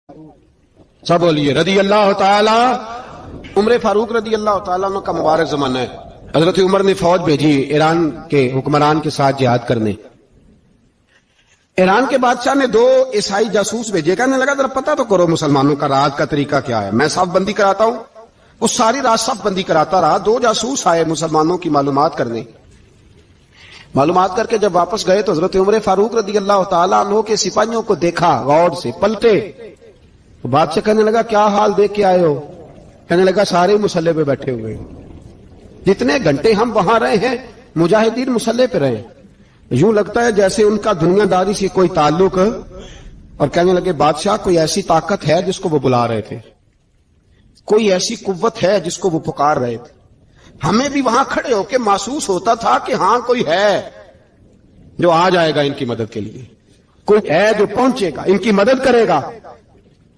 سب بولیے رضی اللہ تعالی. عمر فاروق رضی اللہ تعالیٰ عنہ کا مبارک زمانہ ہے. حضرت عمر نے فوج بھیجی ایران کے حکمران کے ساتھ جہاد کرنے. ایران کے بادشاہ نے 2 عیسائی جاسوس بھیجے. کہنے لگا ذرا پتہ تو کرو مسلمانوں کا راز کا طریقہ کیا ہے. میں صف بندی کراتا ہوں. وہ ساری رات صف بندی کراتا رہا. 2 جاسوس آئے مسلمانوں کی معلومات کرنے. معلومات کر کے جب واپس گئے تو حضرت عمر فاروق رضی اللہ تعالیٰ عنہ کے سپاہیوں کو دیکھا, غور سے پلٹے. بادشاہ کہنے لگا کیا حال دیکھ کے آئے ہو؟ کہنے لگا سارے مسلح پہ بیٹھے ہوئے ہیں. جتنے گھنٹے ہم وہاں رہے ہیں مجاہدین مسلح پہ رہے. یوں لگتا ہے جیسے ان کا دنیا داری سے کوئی تعلق. اور کہنے لگے بادشاہ کوئی ایسی طاقت ہے جس کو وہ بلا رہے تھے, کوئی ایسی قوت ہے جس کو وہ پکار رہے تھے. ہمیں بھی وہاں کھڑے ہو کے محسوس ہوتا تھا کہ ہاں کوئی ہے جو آ جائے گا ان کی مدد کے لیے, کوئی ہے جو پہنچے گا ان کی مدد کرے گا.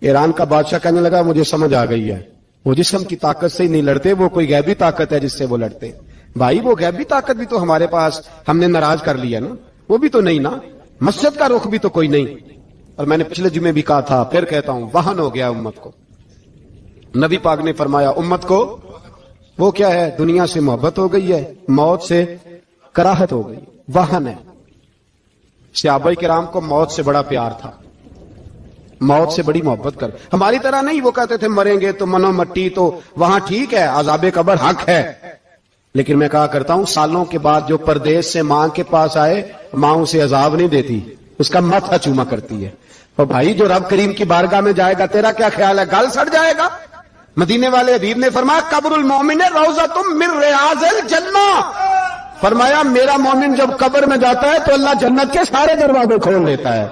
ایران کا بادشاہ کہنے لگا مجھے سمجھ آ گئی ہے, وہ جسم کی طاقت سے ہی نہیں لڑتے, وہ کوئی غیبی طاقت ہے جس سے وہ لڑتے. بھائی وہ غیبی طاقت بھی تو ہمارے پاس ہم نے ناراض کر لیا نا, وہ بھی تو نہیں نا, مسجد کا رخ بھی تو کوئی نہیں. اور میں نے پچھلے جمعے بھی کہا تھا پھر کہتا ہوں, وہن ہو گیا امت کو. نبی پاک نے فرمایا امت کو وہ کیا ہے, دنیا سے محبت ہو گئی ہے, موت سے کراہت ہو گئی, وہن ہے. صحابہ کرام کو موت سے بڑا پیار تھا, موت سے بڑی محبت کر. ہماری طرح نہیں, وہ کہتے تھے مریں گے تو منو مٹی, تو وہاں ٹھیک ہے عذاب قبر حق ہے. لیکن میں کہا کرتا ہوں سالوں کے بعد جو پردیس سے ماں کے پاس آئے, ماں اسے عذاب نہیں دیتی, اس کا ماتھا چوما کرتی ہے. اور بھائی جو رب کریم کی بارگاہ میں جائے گا تیرا کیا خیال ہے, گل سڑ جائے گا؟ مدینے والے حبیب نے فرمایا قبر المومن روضۃ من ریاض الجنہ. فرمایا میرا مومن جب قبر میں جاتا ہے تو اللہ جنت کے سارے دروازے کھول دیتا ہے,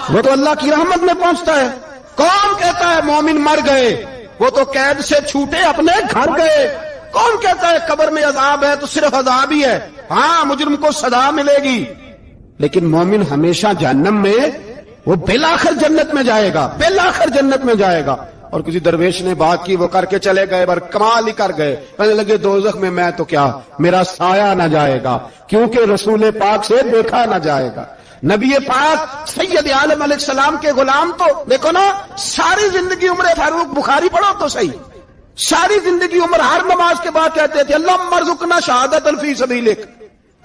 وہ تو اللہ کی رحمت میں پہنچتا ہے. کون کہتا ہے مومن مر گئے, وہ تو قید سے چھوٹے اپنے گھر گئے. کون کہتا ہے قبر میں عذاب ہے تو صرف عذاب ہی ہے, ہاں مجرم کو سزا ملے گی, لیکن مومن ہمیشہ جہنم میں, وہ بالآخر جنت میں جائے گا, بالآخر جنت میں جائے گا. اور کسی درویش نے بات کی, وہ کر کے چلے گئے, بر کمال ہی کر گئے. کہنے لگے دوزخ میں میں تو کیا, میرا سایہ نہ جائے گا, کیونکہ رسول پاک سے دیکھا نہ جائے گا. نبی پاک سید عالم علیہ السلام کے غلام تو دیکھو نا, ساری زندگی عمر فاروق بخاری پڑھو تو صحیح, ساری زندگی عمر ہر نماز کے بعد کہتے تھے اللہم ارزقنا شہادت فی سبیلک,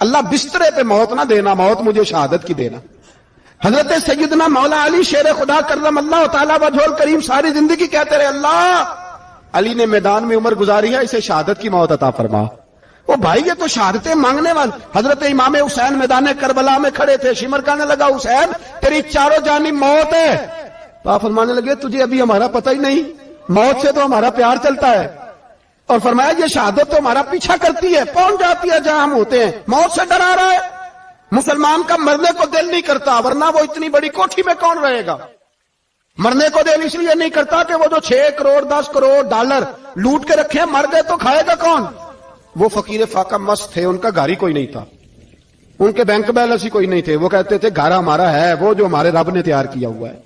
اللہ بسترے پہ موت نہ دینا, موت مجھے شہادت کی دینا. حضرت سیدنا مولا علی شیر خدا کرم اللہ تعالیٰ وجہ الکریم ساری زندگی کہتے رہے اللہ علی نے میدان میں عمر گزاری ہے, اسے شہادت کی موت عطا فرما. وہ بھائی یہ تو شہادتیں مانگنے والے. حضرت امام حسین میدان کربلا میں کھڑے تھے, شمر کہنے لگا حسین تیری چاروں جانب موت ہے. تو آپ فرمانے لگے تجھے ابھی ہمارا پتہ ہی نہیں, موت سے تو ہمارا پیار چلتا ہے. اور فرمایا یہ شہادت تو ہمارا پیچھا کرتی ہے, پہنچ جاتی ہے جہاں ہم ہوتے ہیں. موت سے ڈرا رہا ہے, مسلمان کا مرنے کو دل نہیں کرتا, ورنہ وہ اتنی بڑی کوٹھی میں کون رہے گا. مرنے کو دل اس لیے نہیں کرتا کہ وہ جو 6 کروڑ 10 کروڑ ڈالر لوٹ کے رکھے مر گئے تو کھائے گا کون. وہ فقیر فاقہ مست تھے, ان کا گھر ہی کوئی نہیں تھا, ان کے بینک بیلنس ہی کوئی نہیں تھے. وہ کہتے تھے گھر ہمارا ہے وہ جو ہمارے رب نے تیار کیا ہوا ہے,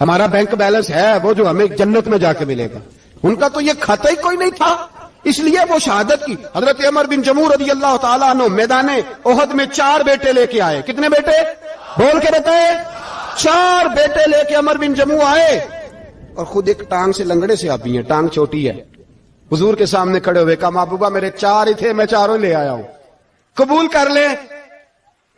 ہمارا بینک بیلنس ہے وہ جو ہمیں جنت میں جا کے ملے گا. ان کا تو یہ کھاتا ہی کوئی نہیں تھا, اس لیے وہ شہادت کی. حضرت عمر بن جموع رضی اللہ تعالیٰ عنہ میدان احد میں 4 بیٹے لے کے آئے. کتنے بیٹے بول کے بتائے؟ 4 بیٹے لے کے عمر بن جموع آئے, اور خود ایک ٹانگ سے لنگڑے سے آبی ہیں, ٹانگ چھوٹی ہے. حضور کے سامنے کھڑے ہوئے کہا محبوبہ میرے 4 ہی تھے, میں 4 لے آیا ہوں, قبول کر لیں.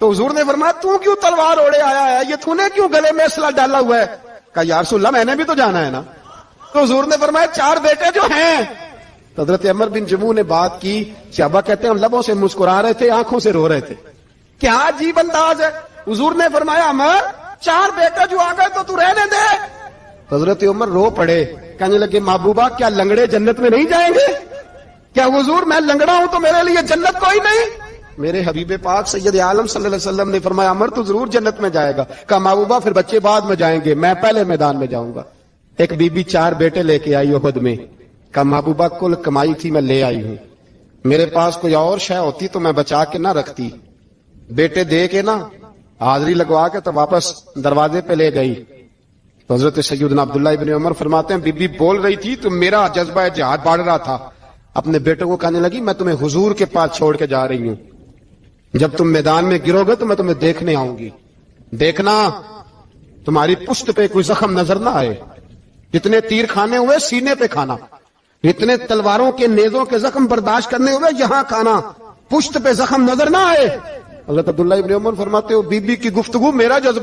تو حضور نے فرمایا تو کیوں تلوار اوڑے آیا ہے, یہ تو نے کیوں گلے میں اسلحہ ڈالا ہوا ہے؟ کہا یا رسول اللہ میں نے بھی تو جانا ہے نا. تو حضور نے فرمایا 4 بیٹے جو ہیں. تو حضرت عمر بن جموع نے بات کی, صحابہ کہتے ہیں ہم لبوں سے مسکرا رہے تھے, آنکھوں سے رو رہے تھے, کیا عجیب انداز ہے. حضور نے فرمایا عمر 4 بیٹے جو آ گئے تو رہنے دے. حضرت عمر رو پڑے, کہنے لگے محبوبہ کیا لنگڑے جنت میں نہیں جائیں گے؟ کیا حضور میں لنگڑا ہوں تو میرے لیے جنت کوئی نہیں؟ میرے حبیب پاک سید عالم صلی اللہ علیہ وسلم نے فرمایا عمر تو ضرور جنت میں جائے گا. کہا محبوبہ پھر بچے بعد میں جائیں گے, میں پہلے میدان میں جاؤں گا. ایک بی بی 4 بیٹے لے کے آئی احد میں. کہا محبوبہ کل کمائی تھی میں لے آئی ہوں, میرے پاس کوئی اور شے ہوتی تو میں بچا کے نہ رکھتی. بیٹے دے کے نا حاضری لگوا کے تو واپس دروازے پہ لے گئی. تو حضرت سیدنا عبداللہ ابن عمر فرماتے ہیں بی بی بول رہی تھی تو میرا جذبہ جہاد بڑھ رہا تھا. اپنے بیٹوں کو کہنے لگی میں تمہیں حضور کے پاس چھوڑ کے جا رہی ہوں, جب تم میدان میں گرو گے تو میں تمہیں دیکھنے آؤں گی, دیکھنا تمہاری پشت پہ کوئی زخم نظر نہ آئے. اتنے تیر کھانے ہوئے سینے پہ کھانا, اتنے تلواروں کے نیزوں کے زخم برداشت کرنے ہوئے یہاں کھانا, پشت پہ زخم نظر نہ آئے. حضرت عبداللہ ابن عمر فرماتے ہو بی بی کی گفتگو میرا جذبہ